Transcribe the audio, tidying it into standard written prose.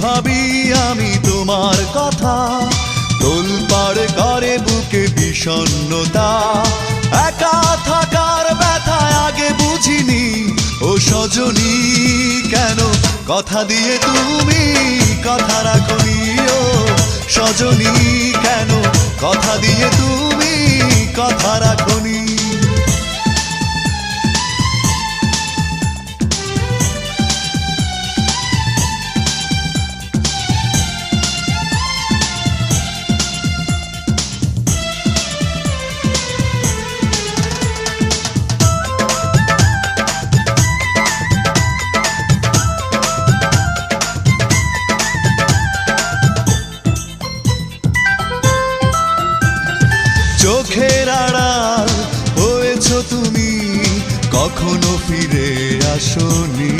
ভাবি আমি তোমার কথা, তোলপাড় করে বুকে বিষণ্ণতা। একা থাকার ব্যথায় আগে বুঝিনি ও সজনী, কেন কথা দিয়ে তুমি কথা রাখনি। ও সজনী, কেন কথা দিয়ে তুমি কথা রাখনি। চোখের আড়াল হয়েছ তুমি, কখনো ফিরে আসোনি।